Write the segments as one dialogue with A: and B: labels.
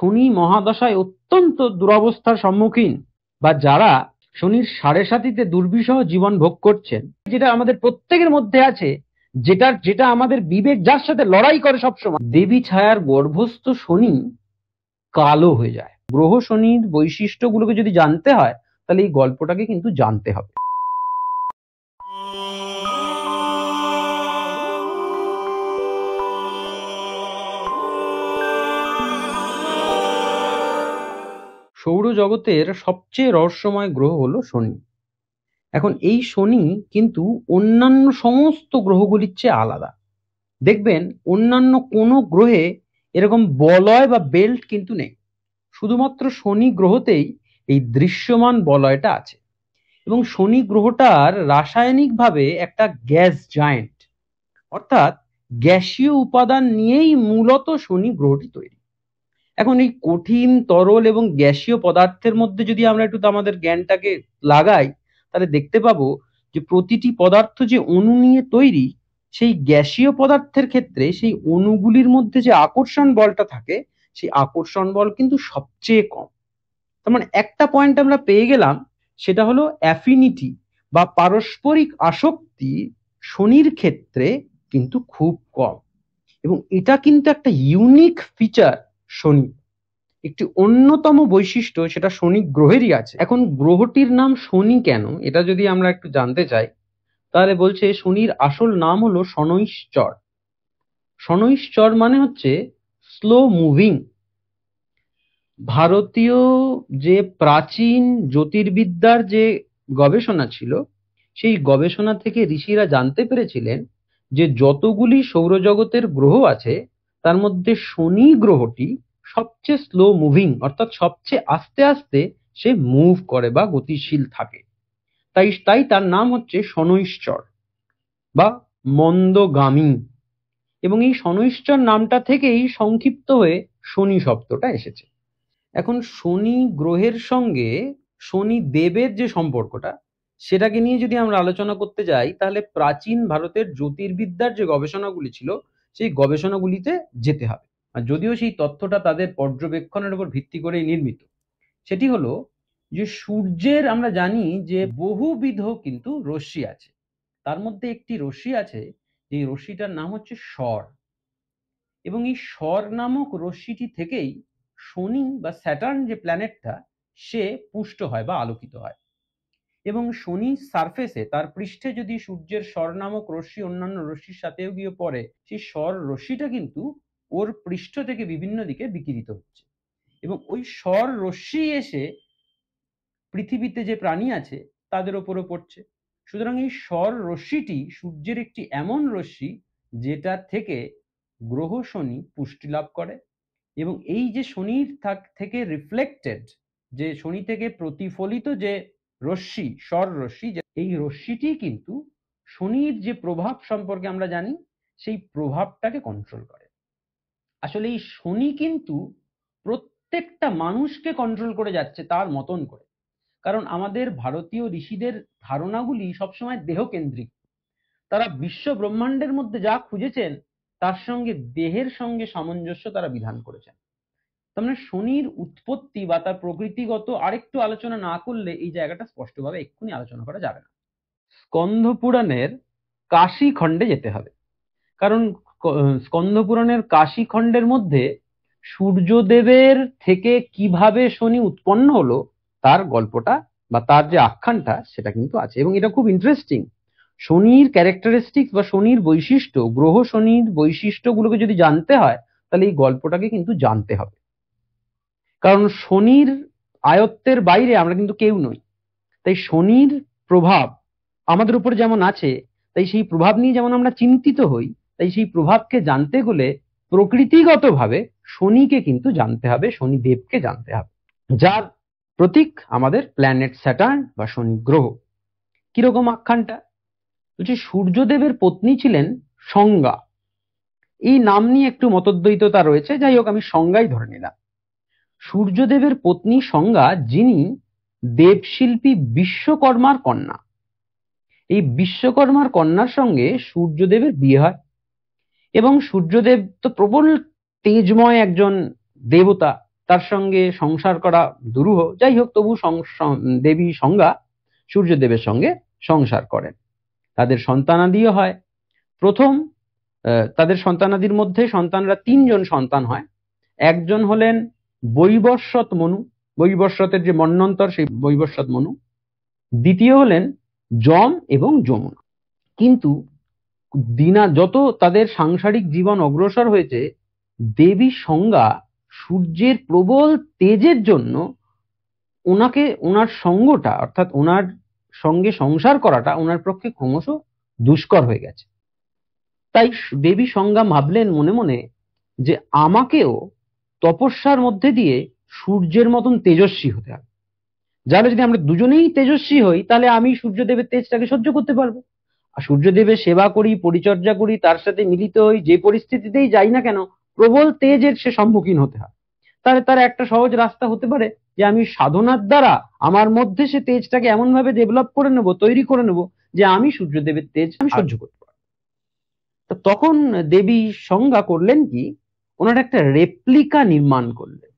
A: শনি মহাদশায় অত্যন্ত দুরবস্থার সম্মুখীন, বা যারা শনির সাড়ে সাতিতে দুর্বিষহ জীবন ভোগ করছেন, যেটা আমাদের প্রত্যেকের মধ্যে আছে, যেটা আমাদের বিবেক যার সাথে লড়াই করে সবসময়, দেবী ছায়ার গর্ভস্থ শনি কালো হয়ে যায়। গ্রহ শনির বৈশিষ্ট্যগুলোকে যদি জানতে হয়, তাহলে এই গল্পটাকে কিন্তু জানতে হবে। সৌরজগতের সবচেয়ে রহস্যময় গ্রহ হলো শনি। এখন এই শনি কিন্তু অন্যান্য সমস্ত গ্রহগুলির চেয়ে আলাদা। দেখবেন অন্যান্য কোনো গ্রহে এরকম বলয় বা বেল্ট কিন্তু নেই। শুধুমাত্র শনি গ্রহতেই এই দৃশ্যমান বলয়টা আছে। এবং শনি গ্রহটার রাসায়নিকভাবে একটা গ্যাস জায়েন্ট, অর্থাৎ গ্যাসীয় উপাদান নিয়েই মূলত শনি গ্রহটি তৈরি। এখন এই কঠিন, তরল এবং গ্যাসীয় পদার্থের মধ্যে যদি আমরা একটু আমাদের জ্ঞানটাকে লাগাই, তাহলে দেখতে পাবো যে প্রতিটি পদার্থ যে অণু নিয়ে তৈরি, সেই গ্যাসীয় পদার্থের ক্ষেত্রে সেই অণুগুলির মধ্যে যে আকর্ষণ বলটা থাকে, সেই আকর্ষণ বল কিন্তু সবচেয়ে কম। তার মানে একটা পয়েন্ট আমরা পেয়ে গেলাম, সেটা হলো অ্যাফিনিটি বা পারস্পরিক আসক্তি শনির ক্ষেত্রে কিন্তু খুব কম। এবং এটা কিন্তু একটা ইউনিক ফিচার শনি, একটি অন্যতম বৈশিষ্ট্য, সেটা শনি গ্রহেরই আছে। এখন গ্রহটির নাম শনি কেন, এটা যদি আমরা একটু জানতে চাই, তাহলে বলছে শনির আসল নাম হলো শনৈশ্চর। শনৈশ্চর মানে হচ্ছে স্লো মুভিং। ভারতীয় যে প্রাচীন জ্যোতির্বিদ্যার যে গবেষণা ছিল, সেই গবেষণা থেকে ঋষিরা জানতে পেরেছিলেন যে যতগুলি সৌরজগতের গ্রহ আছে, তার মধ্যে শনি গ্রহটি সবচেয়ে স্লো মুভিং, অর্থাৎ সবচেয়ে আস্তে আস্তে সে মুভ করে বা গতিশীল থাকে। তাই তার নাম হচ্ছে শনৈশ্চর বা মন্দগামী। এবং এই শনৈশ্চর নামটা থেকেই সংক্ষিপ্ত হয়ে শনি শব্দটা এসেছে। এখন শনি গ্রহের সঙ্গে শনি দেবের যে সম্পর্কটা, সেটাকে নিয়ে যদি আমরা আলোচনা করতে যাই, তাহলে প্রাচীন ভারতের জ্যোতির্বিদ্যার যে গবেষণাগুলি ছিল, সেই গবেষণাগুলিতে যেতে হবে। আর যদিও সেই তথ্যটা তাদের পর্যবেক্ষণের উপর ভিত্তি করেই নির্মিত। সেটি হলো যে সূর্যের, আমরা জানি যে বহুবিধ কিন্তু রশ্মি আছে। তার মধ্যে একটি রশ্মি আছে, যে রশ্মিটার নাম হচ্ছে সর। এবং এই সর নামক রশ্মিটি থেকেই শনি বা স্যাটার্ন যে প্ল্যানেটটা, সে পুষ্ট হয় বা আলোকিত হয়। এবং শনি সারফেসে, তার পৃষ্ঠে যদি সূর্যের সর নামক রশ্মি অন্যান্য রশ্মির সাথেও গিয়ে পড়ে, সেই সর রশ্মিটা কিন্তু ওর পৃষ্ঠ থেকে বিভিন্ন দিকে বিকিরিত হচ্ছে। এবং ওই সর রশ্মি এসে পৃথিবীতে যে প্রাণী আছে তাদের ওপরও পড়ছে। সুতরাং এই সর রশ্মিটি সূর্যের একটি এমন রশ্মি, যেটা থেকে গ্রহ শনি পুষ্টি লাভ করে। এবং এই যে শনির থেকে রিফ্লেক্টেড, যে শনি থেকে প্রতিফলিত যে রশ্মি, সর রশ্মি, এই রশ্মিটি কিন্তু শনির যে প্রভাব সম্পর্কে আমরা জানি, সেই প্রভাবটাকে কন্ট্রোল করে। আসলে এই শনি কিন্তু প্রত্যেকটা মানুষকে কন্ট্রোল করে যাচ্ছে তার মতন করে। কারণ আমাদের ভারতীয় ঋষিদের ধারণাগুলি সবসময় দেহকেন্দ্রিক। তারা বিশ্ব ব্রহ্মাণ্ডের মধ্যে যা খুঁজেছেন, তার সঙ্গে দেহের সঙ্গে সামঞ্জস্য তারা বিধান করেছেন। তার মানে শনির উৎপত্তি বা তার প্রকৃতিগত আরেকটু আলোচনা না করলে এই জায়গাটা স্পষ্টভাবে এক্ষুনি আলোচনা করা যাবে না। স্কন্ধ পুরাণের কাশী খণ্ডে যেতে হবে। কারণ স্কন্ধ পুরাণের কাশী খণ্ডের মধ্যে সূর্যদেবের থেকে কিভাবে শনি উৎপন্ন হলো তার গল্পটা বা তার যে আখ্যানটা, সেটা কিন্তু আছে। এবং এটা খুব ইন্টারেস্টিং। শনির ক্যারেক্টারিস্টিক্স বা শনির বৈশিষ্ট্য, গ্রহ শনির বৈশিষ্ট্যগুলোকে যদি জানতে হয়, তাহলে এই গল্পটাকে কিন্তু জানতে হবে। কারণ শনির আয়ত্তের বাইরে আমরা কিন্তু কেউ নই। তাই শনির প্রভাব আমাদের উপর যেমন আছে, তাই সেই প্রভাব নিয়ে যেমন আমরা চিন্তিত হই, তাই সেই প্রভাবকে জানতে হলে প্রকৃতিগতভাবে শনিকে কিন্তু জানতে হবে, শনিদেবকে জানতে হবে, যার প্রতীক আমাদের প্ল্যানেট স্যাটার্ন বা শনি গ্রহ। কিরকম আখ্যানটা বলছে, সূর্যদেবের পত্নী ছিলেন সংজ্ঞা। এই নাম নিয়ে একটু মতদ্বৈততা রয়েছে, যাই হোক আমি সংজ্ঞাই ধরে নিলাম। সূর্যদেবের পত্নী সংজ্ঞা, যিনি দেবশিল্পী বিশ্বকর্মার কন্যা। এই বিশ্বকর্মার কন্যার সঙ্গে সূর্যদেবের বিয়ে হয়। এবং সূর্যদেব তো প্রবল তেজময় একজন দেবতা, তার সঙ্গে সংসার করা দুরূহ। যাই হোক, তবু দেবী সংজ্ঞা সূর্যদেবের সঙ্গে সংসার করেন। তাদের সন্তানাদিও হয়। প্রথম তাদের সন্তানাদির মধ্যে সন্তানরা 3 জন সন্তান হয়। একজন হলেন বৈবস্বত মনু, বৈবস্বতের যে মন্বন্তর সেই বৈবস্বত মনু। দ্বিতীয় হলেন যম এবং যমুনা। কিন্তু যত তাদের সাংসারিক জীবন অগ্রসর হয়েছে, দেবী সংজ্ঞা সূর্যের প্রবল তেজের জন্য ওনার সঙ্গটা, অর্থাৎ ওনার সঙ্গে সংসার করাটা ওনার পক্ষে ক্রমশ দুষ্কর হয়ে গেছে। তাই দেবী সংজ্ঞা ভাবলেন মনে মনে যে আমাকেও তপস্যার মধ্যে দিয়ে সূর্যের মতন তেজস্বী হতে হবে। যাহলে যদি আমরা দুজনেই তেজস্বী হই, তাহলে আমি সূর্যদেবের তেজটাকে সহ্য করতে পারবো। আর সূর্যদেবের সেবা করি, পরিচর্যা করি, তার সাথে মিলিত হই, যে পরিস্থিতিতেই যাই না কেন প্রবল তেজের সে সম্মুখীন হতে হয়। তাহলে তার একটা সহজ রাস্তা হতে পারে যে আমি সাধনার দ্বারা আমার মধ্যে সে তেজটাকে এমন ভাবে ডেভেলপ করে নেব, তৈরি করে নেব, যে আমি সূর্যদেবের তেজ আমি সহ্য করতে পারবো। তখন দেবী সংজ্ঞা করলেন কি, ওনার একটা রেপ্লিকা নির্মাণ করলেন।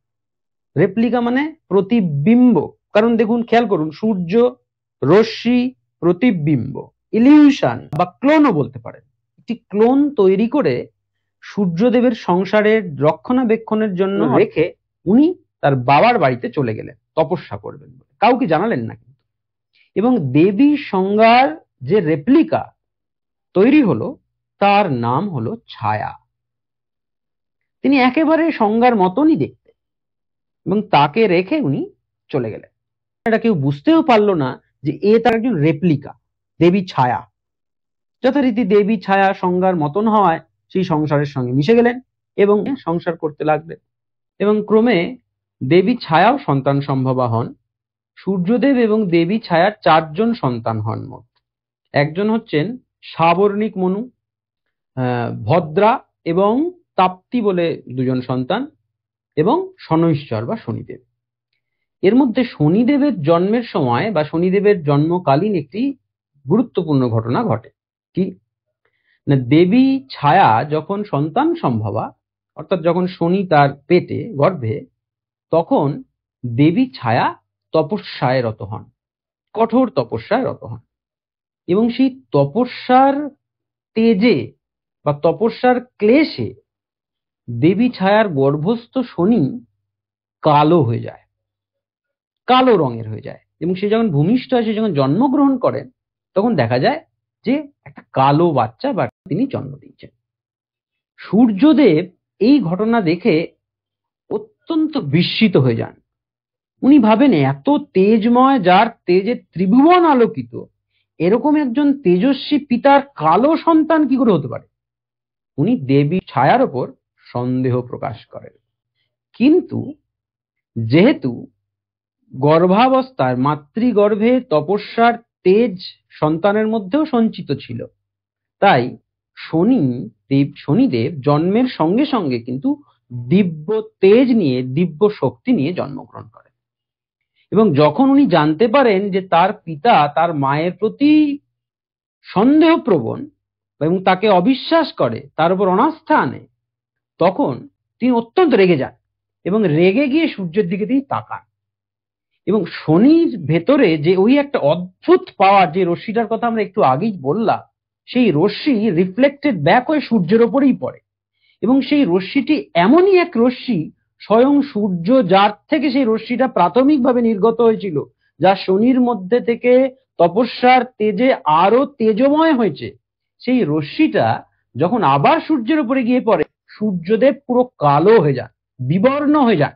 A: রেপ্লিকা মানে প্রতিবিম্ব। কারণ দেখুন, খেয়াল করুন, সূর্য, রশ্মি, প্রতিবিম্ব, ইলিউশন বা ক্লোনও বলতে পারেন। একটি ক্লোন তৈরি করে সূর্যদেবের সংসারের রক্ষণাবেক্ষণের জন্য রেখে উনি তার বাবার বাড়িতে চলে গেলেন তপস্যা করবেন বলে। কাউকে জানালেন না কিন্তু। এবং দেবী সংজ্ঞার যে রেপ্লিকা তৈরি হলো তার নাম হলো ছায়া। তিনি একেবারে সংজ্ঞার মতনই দেখতে, এবং তাকে রেখে উনি চলে গেলেন। এটা কেউ বুঝতেও পারলো না যে এ তার একজন রেপ্লিকা, দেবী ছায়া। যথারীতি দেবী ছায়া সংজ্ঞার মতন হওয়ায় সেই সংসারের সঙ্গে মিশে গেলেন এবং সংসার করতে লাগলেন। এবং ক্রমে দেবী ছায়াও সন্তান সম্ভবা হন। সূর্যদেব এবং দেবী ছায়ার 4 জন সন্তান হন মোট। একজন হচ্ছেন সাবর্ণিক মনু, ভদ্রা এবং তাপ্তি বলে 2 জন সন্তান, এবং শনৈশ্চর বা শনিদেব। এর মধ্যে শনিদেবের জন্মের সময় বা শনিদেবের জন্মকালীন একটি গুরুত্বপূর্ণ ঘটনা ঘটে। কি না, দেবী ছায়া যখন সন্তান সম্ভবা, অর্থাৎ যখন শনি তার পেটে গর্ভে, তখন দেবী ছায়া তপস্যায় রত হন, কঠোর তপস্যায় রত হন। এবং সেই তপস্যার তেজে বা তপস্যার ক্লেশে দেবী ছায়ার গর্ভস্থ শনি কালো হয়ে যায়, কালো রঙের হয়ে যায়। এবং সে যখন ভূমিষ্ঠ হয়, সে যখন জন্মগ্রহণ করেন, তখন দেখা যায় যে একটা কালো বাচ্চা বা তিনি জন্ম দিয়েছেন। সূর্যদেব এই ঘটনা দেখে অত্যন্ত বিস্মিত হয়ে যান। উনি ভাবেন, এত তেজময়, যার তেজে ত্রিভুবন আলোকিত, এরকম একজন তেজস্বী পিতার কালো সন্তান কি করে হতে পারে। উনি দেবী ছায়ার ওপর সন্দেহ প্রকাশ করেন। কিন্তু যেহেতু গর্ভাবস্থায় মাতৃগর্ভে তপস্যার তেজ সন্তানের মধ্যেও সঞ্চিত ছিল, তাই শনিদেব জন্মের সঙ্গে সঙ্গে কিন্তু দিব্য তেজ নিয়ে, দিব্য শক্তি নিয়ে জন্মগ্রহণ করেন। এবং যখন উনি জানতে পারেন যে তার পিতা তার মায়ের প্রতি সন্দেহপ্রবণ এবং তাকে অবিশ্বাস করে, তার উপর অনাস্থা আনে, তখন তিনি অত্যন্ত রেগে যান এবং রেগে গিয়ে সূর্যের দিকে তিনি তাকান। এবং শনির ভেতরে যে ওই একটা অদ্ভুত পাওয়ার, যে রশ্মিটার কথা আমরা একটু আগেই বললাম, সেই রশ্মি রিফ্লেক্টেড ব্যাক হয়ে সূর্যের ওপরেই পড়ে। এবং সেই রশ্মিটি এমনই এক রশ্মি, স্বয়ং সূর্য যার থেকে সেই রশ্মিটা প্রাথমিকভাবে নির্গত হয়েছিল, যা শনির মধ্যে থেকে তপস্যার তেজে আরো তেজময় হয়েছে, সেই রশ্মিটা যখন আবার সূর্যের উপরে গিয়ে পড়ে, সূর্যদেব পুরো কালো হয়ে যান, বিবর্ণ হয়ে যান।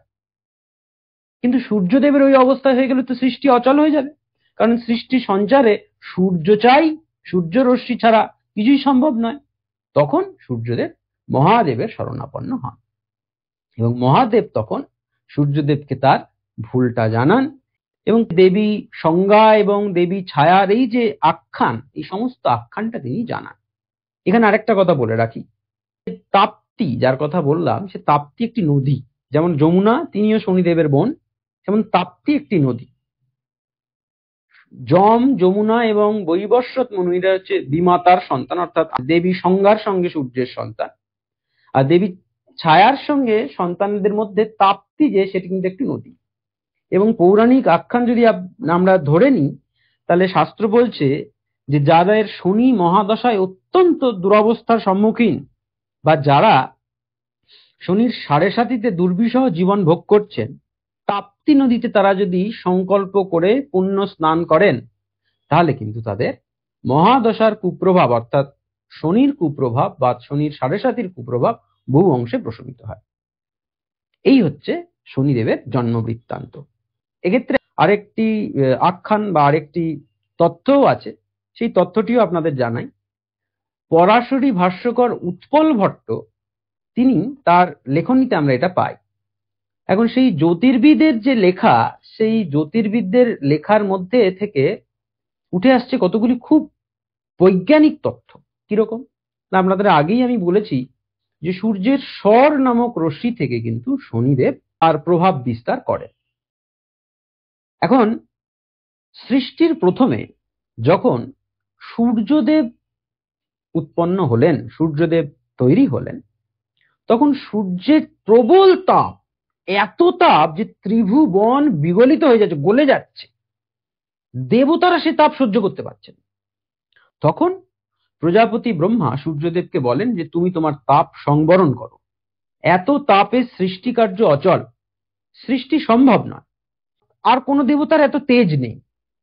A: কিন্তু সূর্যদেবের ওই অবস্থা হয়ে গেলে তো সৃষ্টি অচল হয়ে যাবে, কারণ সৃষ্টি সঞ্চারে সূর্য চাই, সূর্য রশ্মি ছাড়া কিছুই সম্ভব নয়। তখন সূর্যদেব মহাদেবের শরণাপন্ন হন এবং মহাদেব তখন সূর্যদেবকে তার ভুলটা জানান এবং দেবী সংজ্ঞা এবং দেবী ছায়ার এই যে আখ্যান, এই সমস্ত আখ্যানটা তিনি জানান। এখানে আরেকটা কথা বলে রাখি, তাপ্তি যার কথা বললাম, সে তাপ্তি একটি নদী। যেমন যমুনা, তিনিও শনিদেবের বোন, যেমন তাপ্তি একটি নদী। যম, যমুনা এবং বৈবস্বত মনু এরা হচ্ছে বিমাতার সন্তান, অর্থাৎ দেবী সংজ্ঞার সঙ্গে সূর্যের সন্তান। আর দেবী ছায়ার সঙ্গে সন্তানদের মধ্যে তাপ্তি যে সেটি কিন্তু একটি নদী। এবং পৌরাণিক আখ্যান যদি আমরা ধরে নিই, তাহলে শাস্ত্র বলছে যে যাদের শনি মহাদশায় অত্যন্ত দুরবস্থার সম্মুখীন, বা যারা শনির সাড়ে সাতিতে দুর্বিষহ জীবন ভোগ করছেন, তাপ্তি নদীতে তারা যদি সংকল্প করে পুণ্য স্নান করেন, তাহলে কিন্তু তাদের মহাদশার কুপ্রভাব অর্থাৎ শনির কুপ্রভাব বা শনির সাড়ে সাতির কুপ্রভাব বহু অংশে প্রশমিত হয়। এই হচ্ছে শনিদেবের জন্ম বৃত্তান্ত। এক্ষেত্রে আরেকটি আখ্যান বা আরেকটি তথ্যও আছে, সেই তথ্যটিও আপনাদের জানাই। পরাশরী ভাষ্যকর উৎপল ভট্ট তিনি তার লেখনীতে আমরা এটা পাই। এখন সেই জ্যোতির্বিদের যে লেখা, সেই জ্যোতির্বিদদের লেখার মধ্যে থেকে উঠে আসছে কতগুলি খুব বৈজ্ঞানিক তথ্য। কিরকম না, আপনাদের আগেই আমি বলেছি যে সূর্যের স্বর নামক রশ্মি থেকে কিন্তু শনিদেব তার প্রভাব বিস্তার করেন। এখন সৃষ্টির প্রথমে যখন সূর্যদেব উৎপন্ন হলেন, সূর্যদেব তৈরি হলেন, তখন সূর্যের প্রবল তাপ, এত তাপ যে ত্রিভুবন বিগলিত হয়ে যাচ্ছে, গলে যাচ্ছে, দেবতারা সে তাপ সহ্য করতে পারছেন। তখন প্রজাপতি ব্রহ্মা সূর্যদেবকে বলেন যে তুমি তোমার তাপ সংবরণ করো, এত তাপের সৃষ্টিকার্য অচল, সৃষ্টি সম্ভব নয়। আর কোন দেবতার এত তেজ নেই,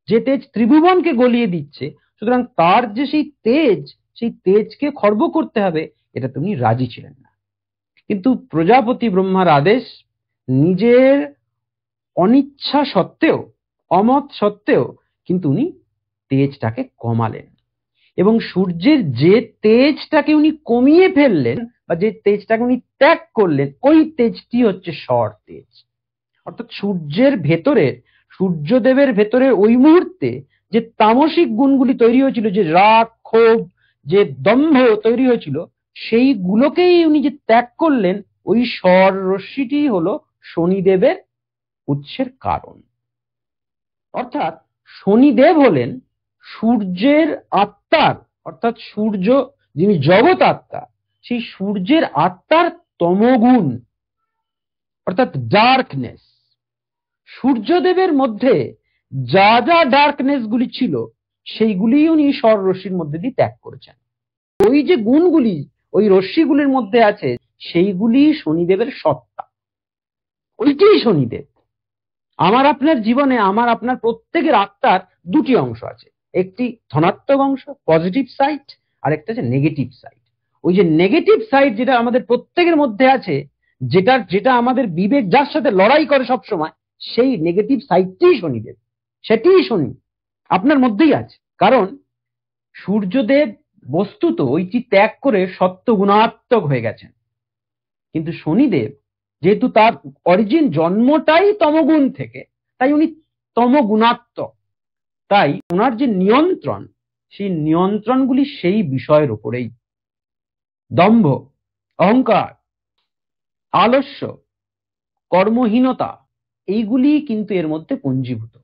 A: যে তেজ ত্রিভুবনকে গলিয়ে দিচ্ছে, সুতরাং তার যে সেই তেজকে খর্ব করতে হবে, এটা তুমি রাজি ছিলেন না। কিন্তু প্রজাপতি ব্রহ্মার আদেশ, নিজের অনিচ্ছা সত্ত্বেও, অমত সত্ত্বেও কিন্তু উনি তেজটাকে কমালেন, এবং সূর্যের যে তেজটাকে উনি কমিয়ে ফেললেন বা যে তেজটাকে উনি ত্যাগ করলেন, ওই তেজটি হচ্ছে স্বর তেজ। অর্থাৎ সূর্যের ভেতরের, সূর্যদেবের ভেতরে ওই মুহূর্তে যে তামসিক গুণগুলি তৈরি হয়েছিল, যে রাগ, ক্ষোভ, যে দম্ভ তৈরি হয়েছিল, সেইগুলোকেই উনি যে ত্যাগ করলেন, ওই স্বর রশ্মিটি হলো শনিদেবের উৎসের কারণ। অর্থাৎ শনিদেব হলেন সূর্যের আত্মার, অর্থাৎ সূর্য যিনি জগৎ আত্মা, সেই সূর্যের আত্মার তমগুণ অর্থাৎ ডার্কনেস। সূর্যদেবের মধ্যে যা যা ডার্কনেস গুলি ছিল, সেইগুলি উনি সৌর রশ্মির মধ্যে দিয়ে ত্যাগ করেছেন। ওই যে গুণগুলি ওই রশ্মিগুলির মধ্যে আছে, সেইগুলি শনিদেবের সত্তা, ওইটাই শনিদেব। আমার আপনার জীবনে, আমার আপনার প্রত্যেকের আত্মার দুটি অংশ আছে, একটি ধনাত্মক অংশ, পজিটিভ সাইড, আর একটা হচ্ছে নেগেটিভ সাইড। ওই যে নেগেটিভ সাইড যেটা আমাদের প্রত্যেকের মধ্যে আছে, যেটা আমাদের বিবেক যার সাথে লড়াই করে সব সময়, সেই নেগেটিভ সাইডটাই শনিদেব, সেটাই শনি আপনার মধ্যেই আছে। কারণ সূর্যদেব বস্তুত ওইটি ত্যাগ করে সত্য গুণাত্মক হয়ে গেছেন, কিন্তু শনিদেব যেহেতু তার অরিজিন, জন্মটাই তমগুণ থেকে, তাই উনি তমগুণাত্মক। তাই ওনার যে নিয়ন্ত্রণ, সেই নিয়ন্ত্রণগুলি সেই বিষয়ের উপরেই। দম্ভ, অহংকার, আলস্য, কর্মহীনতা, এইগুলি কিন্তু এর মধ্যে পঞ্জীভূত।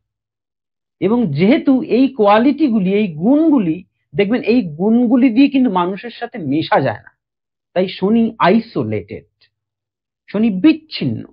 A: এবং যেহেতু এই কোয়ালিটিগুলি, এই গুণগুলি, দেখবেন এই গুণগুলি দিয়ে কিন্তু মানুষের সাথে মেশা যায় না, তাই শনি আইসোলেটেড, শনি বিচ্ছিন্ন।